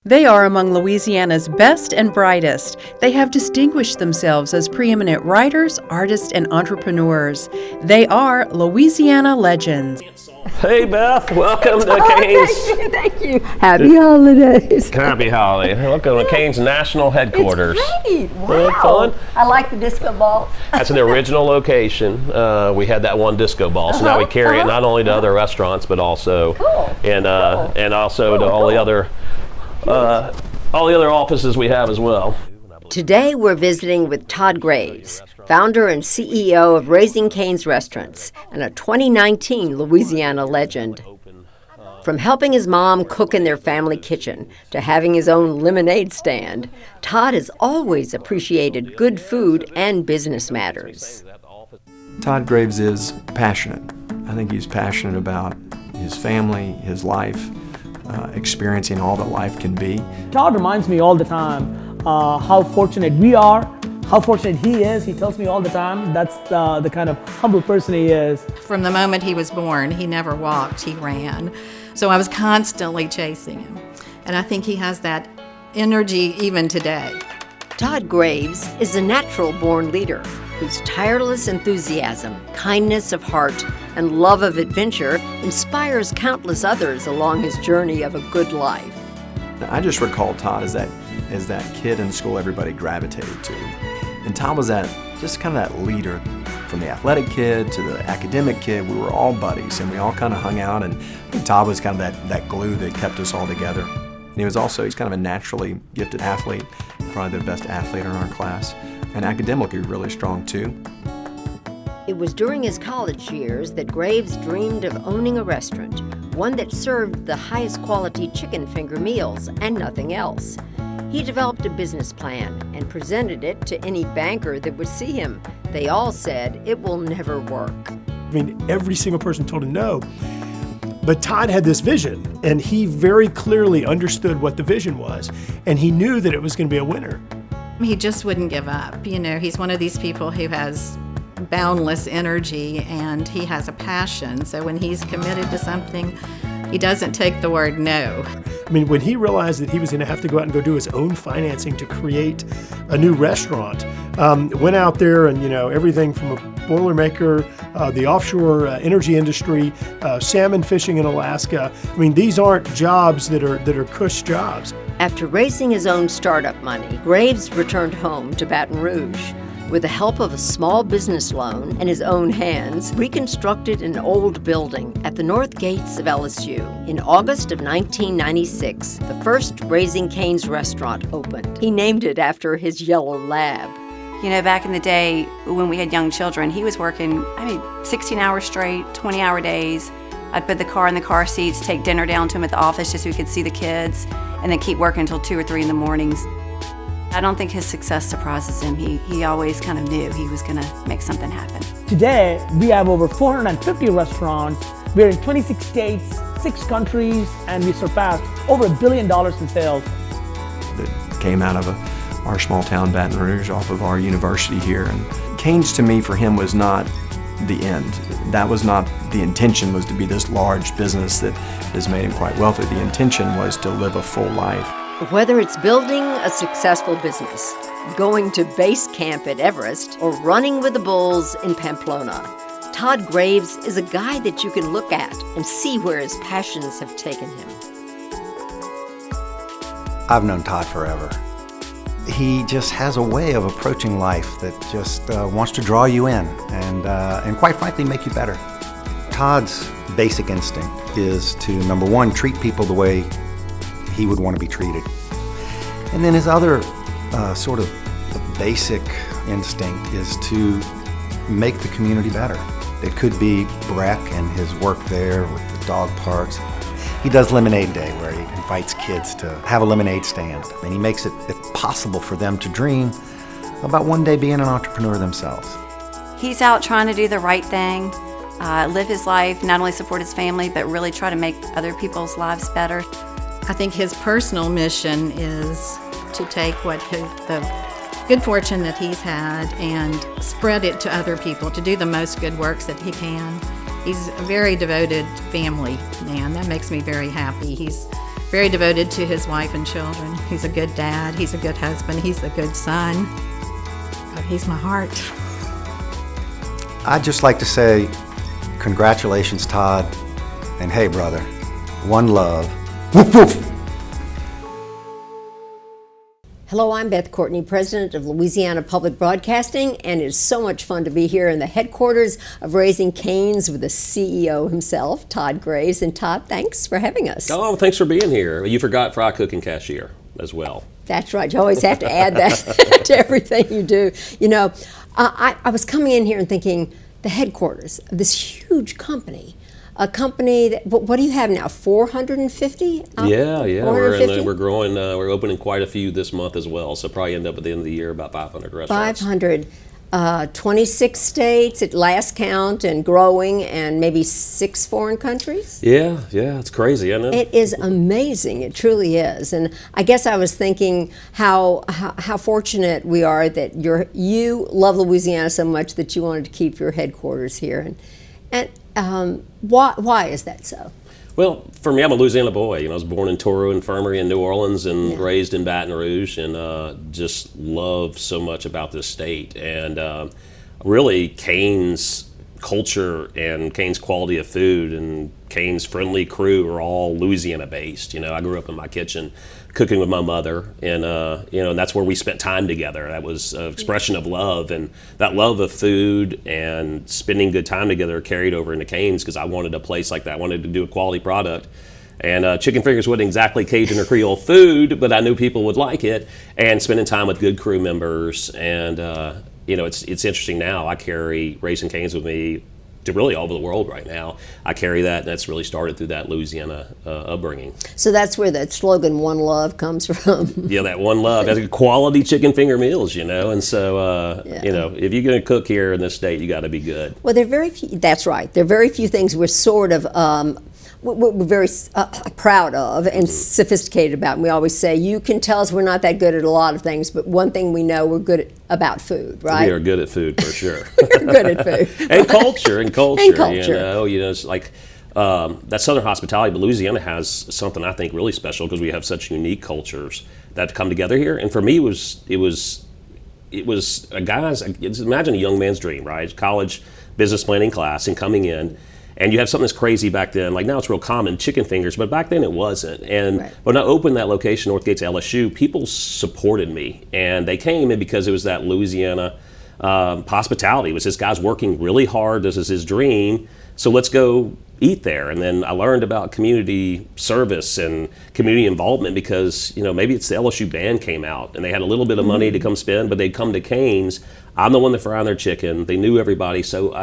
They are among Louisiana's best and brightest. They have distinguished themselves as preeminent writers, artists, and entrepreneurs. They are Louisiana legends. Hey Beth, welcome to Canes. Thank you. Happy holidays. Happy holiday. Welcome to Canes National Headquarters. It's great. Isn't Wow. it fun? I like the disco balls. That's an original location. We had that one disco ball, so now we carry it not only to other restaurants, but also and also to all the other offices we have as well. Today we're visiting with Todd Graves, founder and CEO of Raising Cane's Restaurants and a 2019 Louisiana legend. From helping his mom cook in their family kitchen to having his own lemonade stand, Todd has always appreciated good food and business matters. Todd Graves is passionate. I think he's passionate about his family, his life, experiencing all that life can be. Todd reminds me all the time how fortunate we are, how fortunate he is. He tells me all the time that's the kind of humble person he is. From the moment he was born, he never walked, he ran. So I was constantly chasing him. And I think he has that energy even today. Todd Graves is a natural-born leader whose tireless enthusiasm, kindness of heart, and love of adventure inspires countless others along his journey of a good life. I just recall Todd as that kid in school everybody gravitated to. And Todd was just kind of that leader. From the athletic kid to the academic kid, we were all buddies and we all kind of hung out, and Todd was kind of that glue that kept us all together. And he's kind of a naturally gifted athlete, probably the best athlete in our class, and academically really strong too. It was during his college years that Graves dreamed of owning a restaurant, one that served the highest quality chicken finger meals and nothing else. He developed a business plan and presented it to any banker that would see him. They all said it will never work. I mean, every single person told him no. But Todd had this vision, and he very clearly understood what the vision was, and he knew that it was going to be a winner. He just wouldn't give up. You know, he's one of these people who has boundless energy and he has a passion. So when he's committed to something, he doesn't take the word no. I mean, when he realized that he was going to have to go out and go do his own financing to create a new restaurant, went out there and, everything from a Boilermaker, the offshore energy industry, salmon fishing in Alaska. I mean, these aren't jobs that are cush jobs. After raising his own startup money, Graves returned home to Baton Rouge. With the help of a small business loan and his own hands, reconstructed an old building at the north gates of LSU. In August of 1996, the first Raising Cane's restaurant opened. He named it after his yellow lab. You know, back in the day when we had young children, he was working, 16 hours straight, 20-hour days. I'd put the car in the car seats, take dinner down to him at the office just so we could see the kids, and then keep working until 2 or 3 in the mornings. I don't think his success surprises him. He always kind of knew he was going to make something happen. Today, we have over 450 restaurants. We're in 26 states, 6 countries, and we surpassed over $1 billion in sales. That came out of our small town, Baton Rouge, off of our university here. And Cane's, to me, for him, was not the end. That was not the intention, was to be this large business that has made him quite wealthy. The intention was to live a full life. Whether it's building a successful business, going to base camp at Everest, or running with the bulls in Pamplona, Todd Graves is a guy that you can look at and see where his passions have taken him. I've known Todd forever. He just has a way of approaching life that just wants to draw you in and quite frankly make you better. Todd's basic instinct is to, number one, treat people the way he would want to be treated. And then his other sort of basic instinct is to make the community better. It could be Breck and his work there with the dog parks. He does Lemonade Day, where he invites kids to have a lemonade stand, and he makes it possible for them to dream about one day being an entrepreneur themselves. He's out trying to do the right thing, live his life, not only support his family, but really try to make other people's lives better. I think his personal mission is to take the good fortune that he's had and spread it to other people, to do the most good works that he can. He's a very devoted family man. That makes me very happy. He's very devoted to his wife and children. He's a good dad, he's a good husband, he's a good son. But he's my heart. I'd just like to say congratulations, Todd, and hey, brother, one love. Woof, woof. Hello, I'm Beth Courtney, president of Louisiana Public Broadcasting, and it's so much fun to be here in the headquarters of Raising Cane's with the CEO himself, Todd Graves. And Todd, thanks for having us. Oh, thanks for being here. You forgot fry cook and cashier as well. That's right. You always have to add that to everything you do. You know, I was coming in here and thinking the headquarters of this huge company. A company that, what do you have now, 450? Yeah, we're growing, we're opening quite a few this month as well, so probably end up at the end of the year about 500 restaurants. 500, 26 states at last count and growing, and maybe 6 foreign countries? Yeah, it's crazy, I know. It is amazing, it truly is. And I guess I was thinking how fortunate we are that you love Louisiana so much that you wanted to keep your headquarters here. And why is that so? Well, for me, I'm a Louisiana boy. I was born in Toro Infirmary in New Orleans and raised in Baton Rouge, and just love so much about this state. And really, Cane's culture and Cane's quality of food and Cane's friendly crew are all Louisiana-based. I grew up in my kitchen cooking with my mother, and and that's where we spent time together. That was an expression of love, and that love of food and spending good time together carried over into Cane's because I wanted a place like that. I wanted to do a quality product. And chicken fingers wasn't exactly Cajun or Creole food, but I knew people would like it, and spending time with good crew members. And it's interesting now. I carry Raising Cane's with me to really all over the world right now. I carry that, and that's really started through that Louisiana upbringing. So that's where that slogan, One Love, comes from. Yeah, that one love. That's quality chicken finger meals, and so, if you're going to cook here in this state, you got to be good. Well, there are very few, that's right. There are very few things we're sort of, we're very proud of and sophisticated about. And we always say, you can tell us we're not that good at a lot of things, but one thing we know, we're good about food, right? We are good at food, for sure. We're good at food. And culture. And culture. It's like that Southern hospitality, but Louisiana has something I think really special because we have such unique cultures that come together here. And for me, it was a guy's, imagine a young man's dream, right? College business planning class and coming in. And you have something that's crazy back then. Like now it's real common, chicken fingers, but back then it wasn't. And when I opened that location, North Gates LSU, people supported me. And they came in because it was that Louisiana hospitality. It was this guy's working really hard. This is his dream. So let's go eat there. And then I learned about community service and community involvement because, maybe it's the LSU band came out and they had a little bit of money to come spend, but they'd come to Cane's. I'm the one that fried their chicken. They knew everybody. So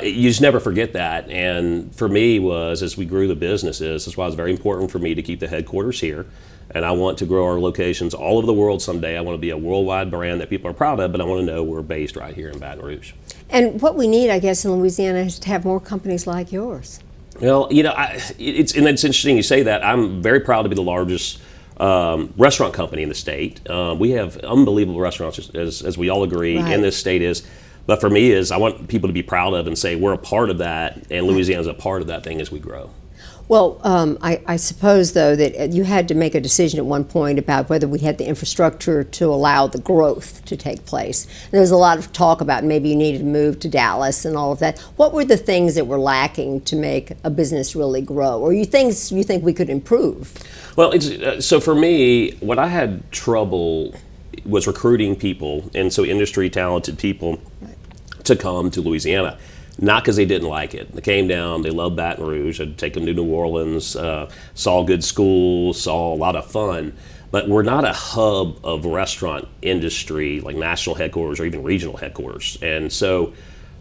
you just never forget that. And for me as we grew the businesses, that's why it's very important for me to keep the headquarters here. And I want to grow our locations all over the world someday. I want to be a worldwide brand that people are proud of, but I want to know we're based right here in Baton Rouge. And what we need, I guess, in Louisiana is to have more companies like yours. Well, it's interesting you say that. I'm very proud to be the largest restaurant company in the state. We have unbelievable restaurants, as we all agree, in this state But for me I want people to be proud of and say we're a part of that, and Louisiana's a part of that thing as we grow. Well, I suppose, though, that you had to make a decision at one point about whether we had the infrastructure to allow the growth to take place. And there was a lot of talk about maybe you needed to move to Dallas and all of that. What were the things that were lacking to make a business really grow, or things you think we could improve? Well, so for me, what I had trouble was recruiting people, and so industry talented people to come to Louisiana. Not because they didn't like it. They came down, they loved Baton Rouge. I'd take them to New Orleans, saw good schools, saw a lot of fun. But we're not a hub of restaurant industry, like national headquarters or even regional headquarters. And so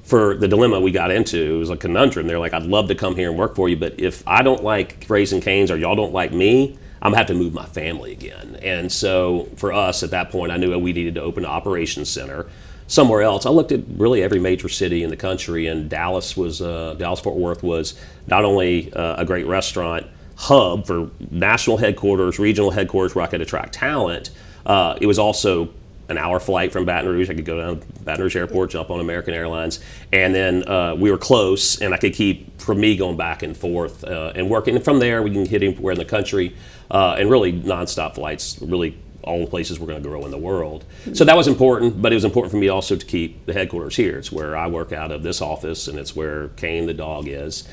for the dilemma we got into, it was a conundrum. They're like, I'd love to come here and work for you, but if I don't like Raising Cane's or y'all don't like me, I'm gonna have to move my family again. And so for us at that point, I knew we needed to open an operations center somewhere else. I looked at really every major city in the country, and Dallas-Fort Worth was not only a great restaurant hub for national headquarters, regional headquarters where I could attract talent, it was also an hour flight from Baton Rouge. I could go down to Baton Rouge Airport, jump on American Airlines, and then we were close, and I could keep, for me, going back and forth and working. And from there, we can hit anywhere in the country, and really nonstop flights, really all the places we're going to grow in the world. So that was important, but it was important for me also to keep the headquarters here. It's where I work out of this office, and it's where Kane the dog is.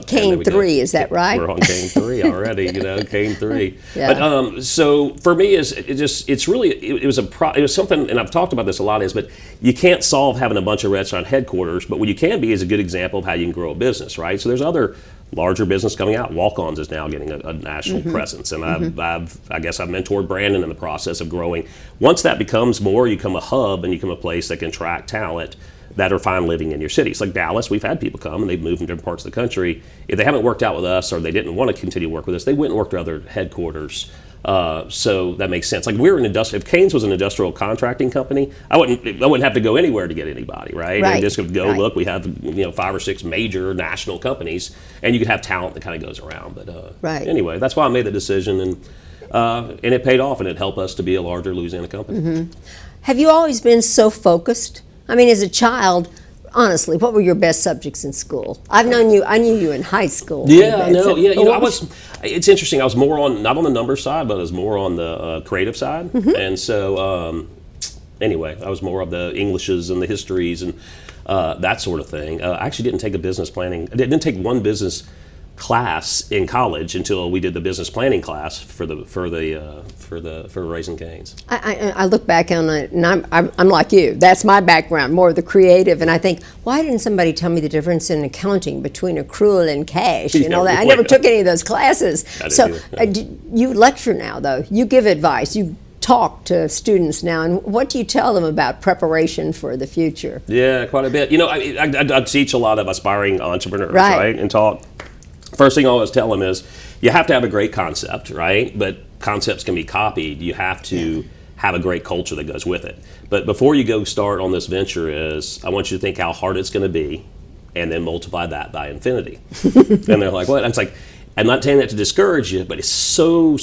Kane 3, is that right? We're on Kane 3 already, Kane 3. Yeah. But so for me, it was something, and I've talked about this a lot, but you can't solve having a bunch of restaurant headquarters, but what you can be is a good example of how you can grow a business, right? So there's other larger business coming out. Walk-Ons is now getting a national presence, and I guess I've mentored Brandon in the process of growing. Once that becomes more, you become a hub and you become a place that can attract talent that are fine living in your cities. Like Dallas, we've had people come and they've moved in different parts of the country. If they haven't worked out with us or they didn't want to continue to work with us, they went and worked at other headquarters. So that makes sense. Like if Kane's was an industrial contracting company, I wouldn't have to go anywhere to get anybody, right? I just could go look. We have 5 or 6 major national companies, and you could have talent that kind of goes around. But anyway, that's why I made the decision, and it paid off, and it helped us to be a larger Louisiana company. Have you always been so focused? I mean, as a child, honestly, what were your best subjects in school? I knew you in high school. It's interesting. I was more not on the numbers side, but I was more on the creative side. And so, anyway, I was more of the Englishes and the histories and that sort of thing. I actually didn't take a business planning. I didn't take one business class in college until we did the business planning class for Raising Cane's. I look back on it, and I'm like you. That's my background, more of the creative. And I think, why didn't somebody tell me the difference in accounting between accrual and cash? I never took any of those classes. So you lecture now, though. You give advice. You talk to students now, and what do you tell them about preparation for the future? Yeah, quite a bit. I teach a lot of aspiring entrepreneurs, right? And talk. First thing I always tell them is you have to have a great concept, right? But concepts can be copied. You have to have a great culture that goes with it. But before you go start on this venture I want you to think how hard it's going to be and then multiply that by infinity. And they're like, what? And it's like, I'm not saying that to discourage you, but it's so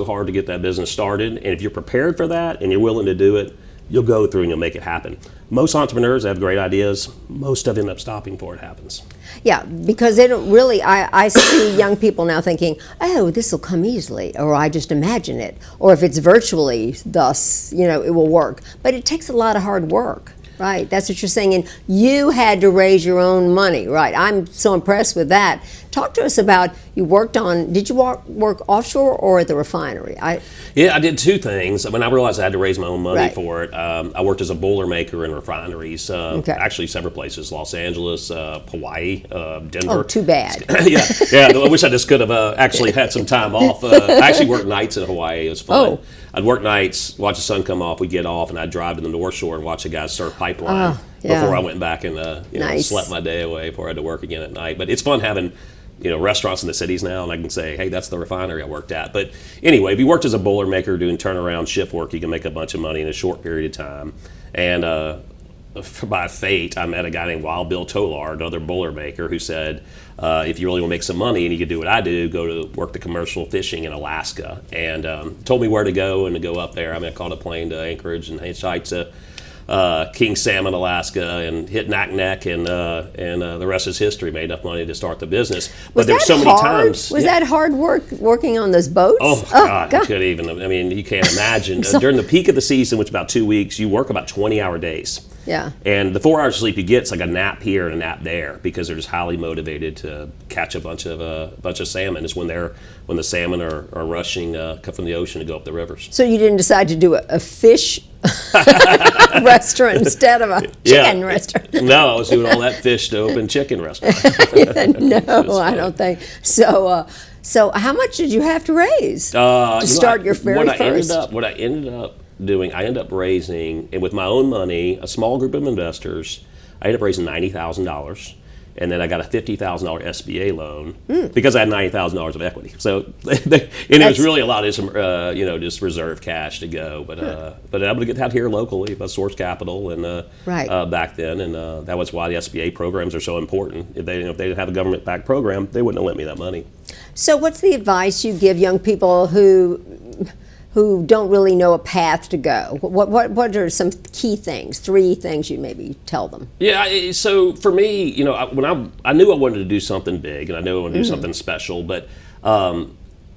hard to get that business started. And if you're prepared for that and you're willing to do it, you'll go through and you'll make it happen. Most entrepreneurs have great ideas. Most of them end up stopping before it happens. Yeah, because they don't really, I see young people now thinking, oh, this will come easily, or I just imagine it. Or if it's virtually, thus, it will work. But it takes a lot of hard work. Right, that's what you're saying, and you had to raise your own money, right? I'm so impressed with that. Talk to us about, did you work offshore or at the refinery? I did 2 things. When I realized I had to raise my own money for it, I worked as a boiler maker in refineries, actually several places, Los Angeles, Hawaii, Denver. Oh, too bad. Yeah, I wish I just could have actually had some time off. I actually worked nights in Hawaii. It was fun. Oh. I'd work nights, watch the sun come off, we'd get off, and I'd drive to the North Shore and watch the guys surf pipeline before I went back and slept my day away before I had to work again at night. But it's fun having restaurants in the cities now, and I can say, hey, that's the refinery I worked at. But anyway, if you worked as a boiler maker doing turnaround shift work, you can make a bunch of money in a short period of time. And by fate, I met a guy named Wild Bill Tolar, another boiler maker, who said, if you really want to make some money and you can do what I do, go to work the commercial fishing in Alaska. And told me where to go and to go up there. I caught a plane to Anchorage and hitchhiked to King Salmon, Alaska, and hit Naknek, and the rest is history. Made enough money to start the business. But there's so many times. Was that hard work working on those boats? Oh, God. You couldn't even. You can't imagine. During the peak of the season, which is about 2 weeks, you work about 20-hour days. Yeah. And the 4 hours of sleep you get, it's like a nap here and a nap there, because they're just highly motivated to catch a bunch of salmon. It's when the salmon are rushing from the ocean to go up the rivers. So you didn't decide to do a fish restaurant instead of a chicken restaurant? No, I was doing all that fish to open chicken restaurant. No, I don't think so. So how much did you have to raise to start your very first? What I ended up doing, I ended up raising, and with my own money, a small group of investors, I ended up raising $90,000. And then I got a $50,000 SBA loan because I had $90,000 of equity. So, it was really a lot of just reserve cash to go. But able to get that here locally by Source Capital and back then, and that was why the SBA programs are so important. If they didn't have a government-backed program, they wouldn't have lent me that money. So, what's the advice you give young people who who don't really know a path to go? What are some key things, 3 things you maybe tell them? Yeah, so for me, you know, when I knew I wanted to do something big, and I knew I wanted to do something special, but I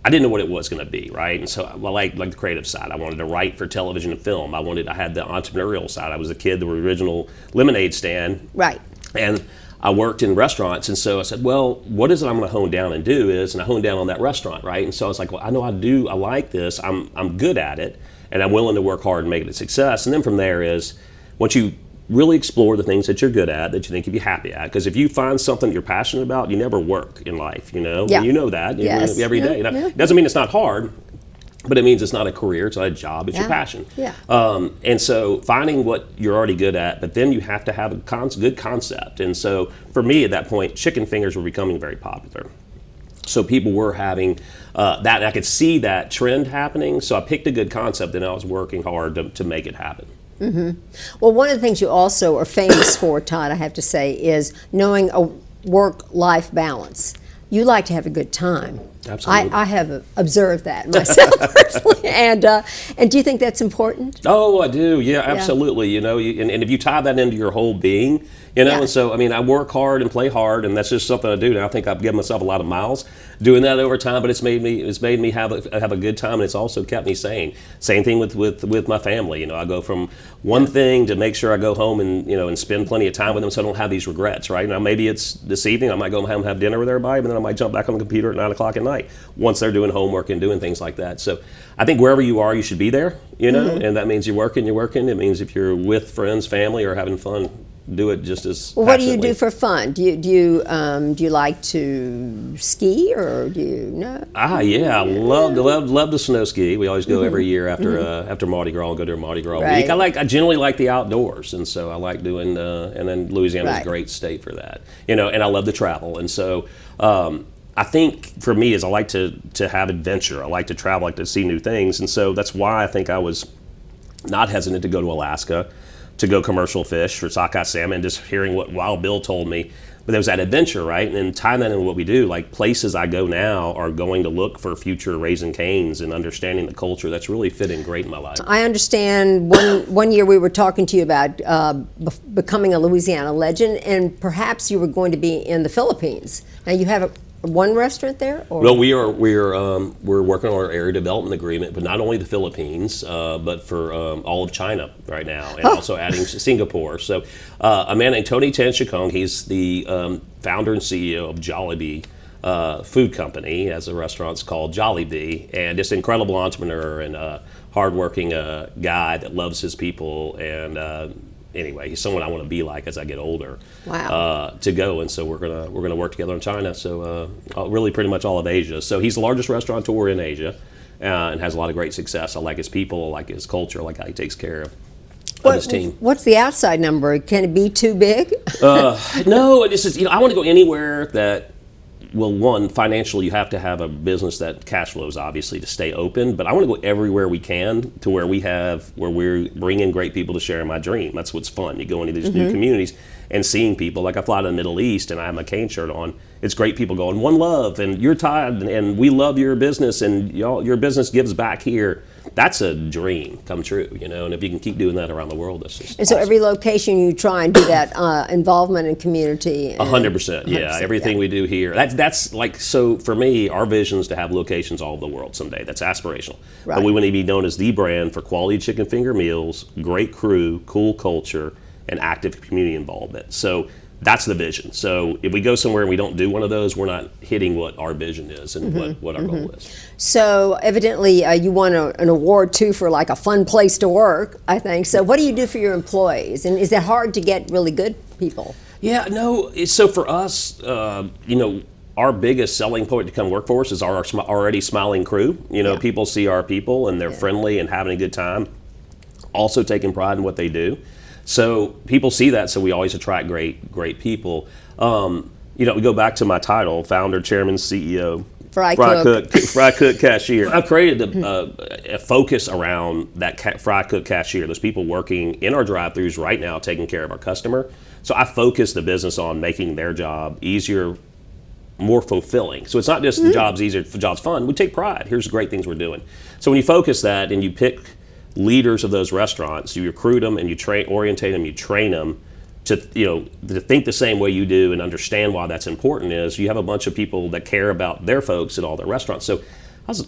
didn't know what it was going to be, right? And so I like the creative side. I wanted to write for television and film. I had the entrepreneurial side. I was a kid, the original lemonade stand. Right. And I worked in restaurants, and so I said, well, what is it I'm going to hone down and do is, and I honed down on that restaurant, right? And so I was like, well, I know I like this, I'm good at it, and I'm willing to work hard and make it a success. And then from there is, once you really explore the things that you're good at, that you think you'd be happy at, because if you find something you're passionate about, you never work in life, you know? Yeah. And you know that Yes. every day. Yeah. It doesn't mean it's not hard, but it means it's not a career, it's not a job, it's your passion. Yeah. And so finding what you're already good at, but then you have to have a good concept. And so for me at that point, chicken fingers were becoming very popular. So people were having that, and I could see that trend happening. So I picked a good concept, and I was working hard to make it happen. Mm-hmm. Well, one of the things you also are famous for, Todd, I have to say, is knowing a work-life balance. You like to have a good time. Absolutely. I have observed that myself personally. And do you think that's important? Oh, I do. Yeah, absolutely. You know, and if you tie that into your whole being, you know, and so, I mean, I work hard and play hard, and that's just something I do. And I think I've given myself a lot of miles doing that over time, but it's made me have a good time, and it's also kept me sane. Same thing with my family. You know, I go from one thing to make sure I go home and, you know, and spend plenty of time with them so I don't have these regrets, right? Now, maybe it's this evening, I might go home and have dinner with everybody, but then I might jump back on the computer at 9 o'clock at night once they're doing homework and doing things like that. So I think wherever you are, you should be there, you know, and that means you're working. It means if you're with friends, family, or having fun, do it just as Well, what do you passionately. do for fun? Do you like to ski, or do you no? Yeah, I love to snow ski. We always go every year after Mardi Gras. I'll go to a Mardi Gras Right. week. I generally like the outdoors, and so I like doing. And then Louisiana is a great state for that, you know. And I love to travel, and so I think for me is I like to have adventure. I like to travel, I like to see new things, and so that's why I think I was not hesitant to go to Alaska, to go commercial fish for sockeye salmon, just hearing what Wild Bill told me. But there was that adventure, right? And then tying that into what we do, like places I go now are going to look for future Raising Cane's and understanding the culture. That's really fitting great in my life. I understand one year we were talking to you about becoming a Louisiana legend, and perhaps you were going to be in the Philippines. Now you have one restaurant there? Or? Well, we're working on our area development agreement, but not only the Philippines, but for all of China right now, and also adding Singapore. So a man named Tony Tan Shikong, he's the founder and CEO of Jollibee food company. He has a restaurant called Jollibee, and just an incredible entrepreneur and hardworking guy that loves his people, and anyway, he's someone I want to be like as I get older. Wow. To go, and so we're gonna work together in China. So really, pretty much all of Asia. So he's the largest restaurateur in Asia, and has a lot of great success. I like his people, I like his culture, I like how he takes care of his team. What's the outside number? Can it be too big? No, it just is. You know, I want to go anywhere that. Well, one, financially, you have to have a business that cash flows, obviously, to stay open. But I want to go everywhere we can to where we're bringing great people to share my dream. That's what's fun. You go into these new communities and seeing people. Like I fly to the Middle East and I have my cane shirt on. It's great people going, one love, and you're Todd, and we love your business, and your business gives back here. That's a dream come true, you know. And if you can keep doing that around the world, that's just And so awesome. every location you try and do that involvement in community. 100%, yeah. 100%, Everything we do here. That's like, so for me, our vision is to have locations all over the world someday. That's aspirational. Right. But we want to be known as the brand for quality chicken finger meals, great crew, cool culture, and active community involvement. So that's the vision. So if we go somewhere and we don't do one of those, we're not hitting what our vision is and what our goal is. So evidently you won an award too for like a fun place to work, I think. So what do you do for your employees? And is it hard to get really good people? Yeah, no. So for us, you know, our biggest selling point to come work for us is our already smiling crew. You know, people see our people and they're friendly and having a good time, also taking pride in what they do. So people see that, so we always attract great people. You know, we go back to my title, founder, chairman, CEO, Fry cook, cashier. I've created a focus around that fry cook cashier. There's people working in our drive-thrus right now taking care of our customer. So I focus the business on making their job easier, more fulfilling. So it's not just the job's easier, the job's fun. We take pride. Here's the great things we're doing. So when you focus that and you pick leaders of those restaurants, you recruit them and you orientate them, you train them to think the same way you do and understand why that's important. Is you have a bunch of people that care about their folks at all their restaurants. So I was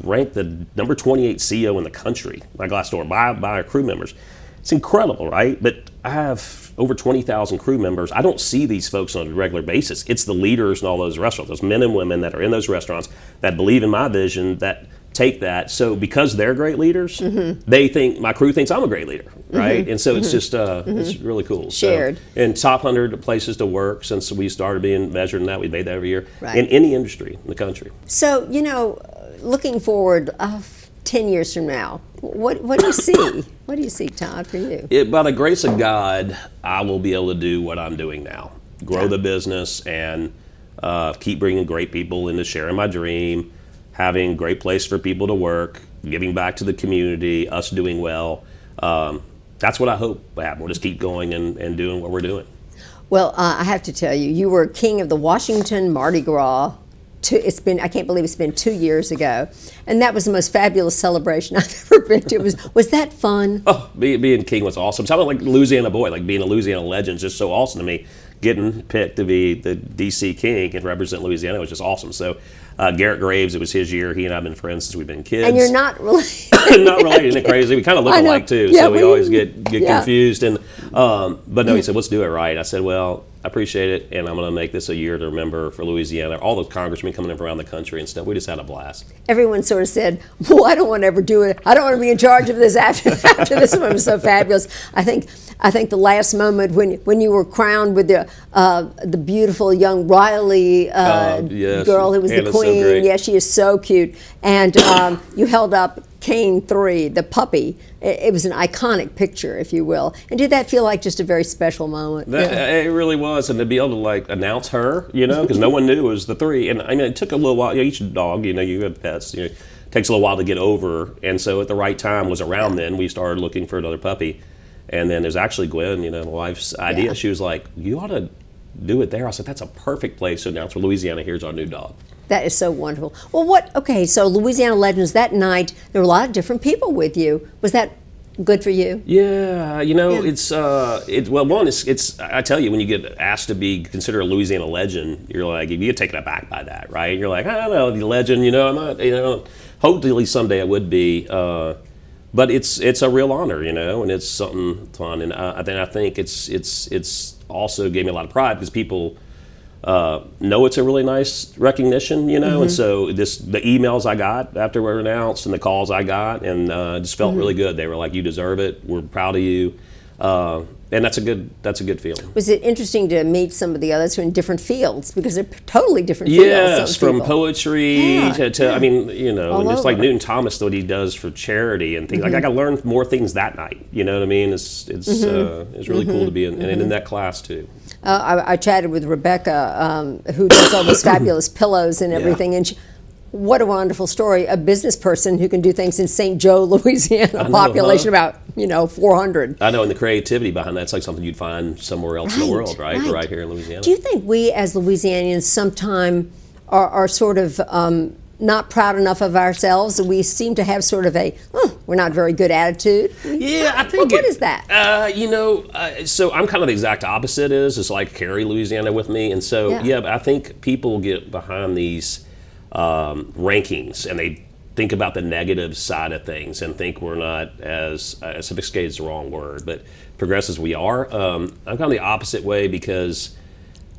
ranked the number 28 CEO in the country by Glassdoor by our crew members. It's incredible, right? But I have over 20,000 crew members. I don't see these folks on a regular basis. It's the leaders in all those restaurants, those men and women that are in those restaurants that believe in my vision, that take that. So because they're great leaders, they think, my crew thinks I'm a great leader, right? And so it's just, it's really cool. Shared. So, and top 100 places to work since we started being measured in that. We made that every year Right. in any industry in the country. So, looking forward 10 years from now, what do you see? What do you see, Todd, for you? By the grace of God, I will be able to do what I'm doing now. Grow the business and keep bringing great people into sharing my dream, having a great place for people to work, giving back to the community, us doing well. That's what I hope will happen. We'll just keep going and doing what we're doing. Well, I have to tell you, you were king of the Washington Mardi Gras. I can't believe it's been 2 years ago, and that was the most fabulous celebration I've ever been to. Was that fun? Oh, being king was awesome. So I'm like a Louisiana boy, like being a Louisiana legend is just so awesome to me. Getting picked to be the DC king and represent Louisiana was just awesome. So Garrett Graves, it was his year. He and I have been friends since we've been kids. And you're not related. Not related, isn't it crazy? We kind of look alike too, Yeah, so we always get yeah. confused. And but no, he said, let's do it right. I said, well, I appreciate it, and I'm going to make this a year to remember for Louisiana. All the congressmen coming in from around the country and stuff. We just had a blast. Everyone sort of said, well, I don't want to ever do it. I don't want to be in charge of this after this one was so fabulous. I think the last moment when you were crowned with the beautiful young Riley yes. girl who was Anna's the so queen. great. Yeah, she is so cute. And you held up Kane 3, the puppy. It was an iconic picture, if you will. And did that feel like just a very special moment? It really was, and to be able to like announce her, because no one knew it was the 3. And I mean, it took a little while. Each dog, you have pets, it takes a little while to get over. And so at the right time was around then. We started looking for another puppy, and then there's actually Gwen, my wife's idea. Yeah. She was like, "You ought to do it there." I said, "That's a perfect place to announce for Louisiana. Here's our new dog." That is so wonderful. Well, so Louisiana Legends, that night, there were a lot of different people with you. Was that good for you? Yeah, it's it's I tell you, when you get asked to be considered a Louisiana legend, you're like, you get taken aback by that, right? You're like, I don't know, the legend, I'm not, hopefully someday I would be, but it's a real honor, and it's something fun, and I think it's also gave me a lot of pride because people know it's a really nice recognition, and so the emails I got after we were announced and the calls I got, and just felt really good. They were like, "You deserve it. We're proud of you," and that's a good feeling. Was it interesting to meet some of the others who are in different fields because they're totally different fields? Yes, from poetry to yeah. I mean, and just like over. Newton Thomas, what he does for charity and things like I got to learn more things that night. You know what I mean? It's really cool to be in that class too. I chatted with Rebecca, who does all those fabulous pillows and everything, and what a wonderful story. A business person who can do things in St. Joe, Louisiana, population about 400. I know, and the creativity behind that's like something you'd find somewhere else in the world, right? Right here in Louisiana. Do you think we as Louisianians sometime are sort of not proud enough of ourselves? We seem to have sort of we're not very good attitude. Yeah, I think what is that? So I'm kind of the exact opposite. It's like carry Louisiana with me, and so I think people get behind these rankings and they think about the negative side of things and think we're not as sophisticated is the wrong word, but progressive as we are. I'm kind of the opposite way because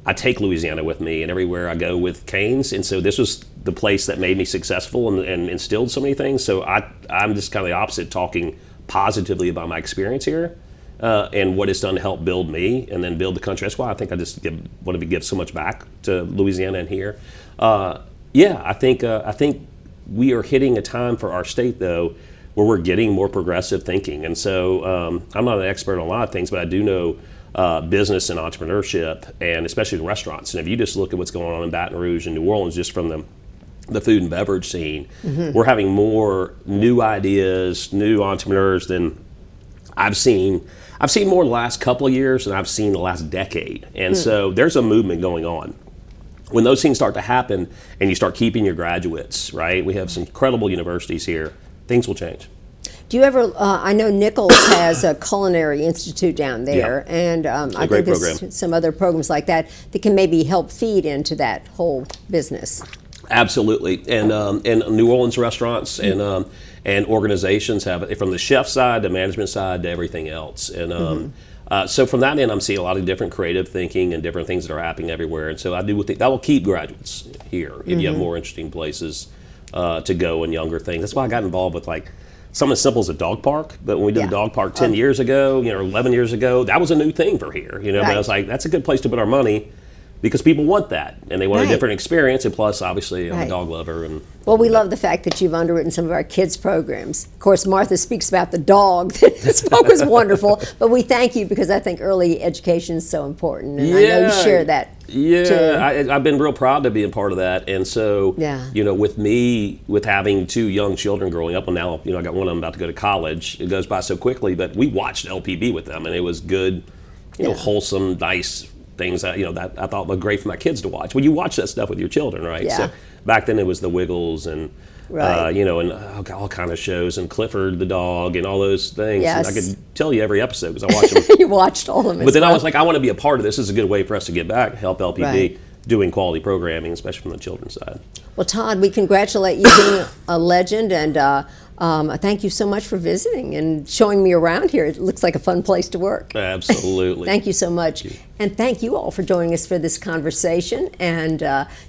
I take Louisiana with me and everywhere I go with Canes, and so this was the place that made me successful and instilled so many things. So I'm just kind of the opposite, talking positively about my experience here and what it's done to help build me and then build the country. That's why I think I just want to give so much back to Louisiana and here. I think we are hitting a time for our state though where we're getting more progressive thinking, and so I'm not an expert on a lot of things, but I do know business and entrepreneurship, and especially the restaurants. And if you just look at what's going on in Baton Rouge and New Orleans, just from the food and beverage scene, we're having more new ideas, new entrepreneurs than I've seen. I've seen more the last couple of years than I've seen the last decade. And so there's a movement going on. when those things start to happen and you start keeping your graduates, right? We have some incredible universities here. Things will change. Do you ever, I know Nichols has a culinary institute down there, Yeah. and I great think there's program. some other programs like that that can maybe help feed into that whole business. Absolutely, and New Orleans restaurants and organizations have it from the chef side, the management side, to everything else. And so from that end, I'm seeing a lot of different creative thinking and different things that are happening everywhere. And so I do think that will keep graduates here if you have more interesting places to go and younger things. That's why I got involved with like something as simple as a dog park. But when we did the dog park 10 years ago, 11 years ago, that was a new thing for here. But I was like, that's a good place to put our money. Because people want that, and they want a different experience, and plus, obviously, I'm a dog lover. And well, we love the fact that you've underwritten some of our kids' programs. Of course, Martha speaks about the dog. This book was wonderful, but we thank you because I think early education is so important, and I know you share that. Yeah, I've been real proud to be a part of that, and so with me, with having 2 young children growing up, and now I got one of them about to go to college. It goes by so quickly, but we watched LPB with them, and it was good, wholesome, nice things that I thought were great for my kids to watch. Well, you watch that stuff with your children, right? Yeah. So back then it was the Wiggles and and all kind of shows, and Clifford the dog and all those things. Yes. And I could tell you every episode because I watched them. You watched all of them. But then I was like, I want to be a part of this. This is a good way for us to get back, help LPB doing quality programming, especially from the children's side. Well, Todd, we congratulate you being a legend, and thank you so much for visiting and showing me around here. It looks like a fun place to work. Absolutely. Thank you so much. And thank you all for joining us for this conversation. And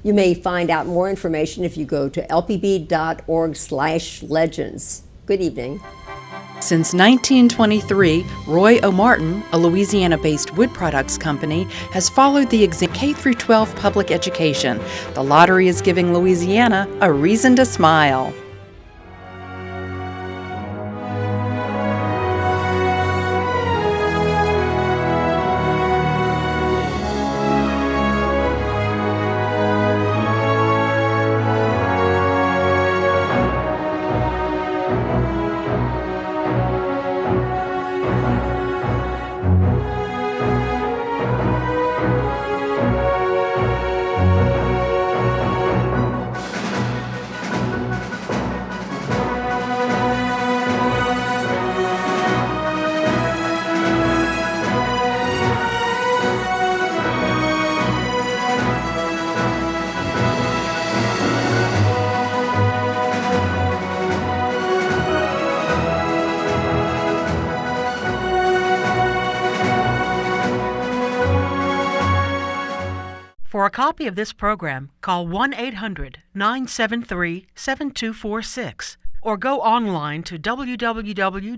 you may find out more information if you go to lpb.org/legends. Good evening. Since 1923, Roy O'Martin, a Louisiana-based wood products company, has followed the K-12 public education. The lottery is giving Louisiana a reason to smile. For a copy of this program, call 1-800-973-7246 or go online to www.lpb.org.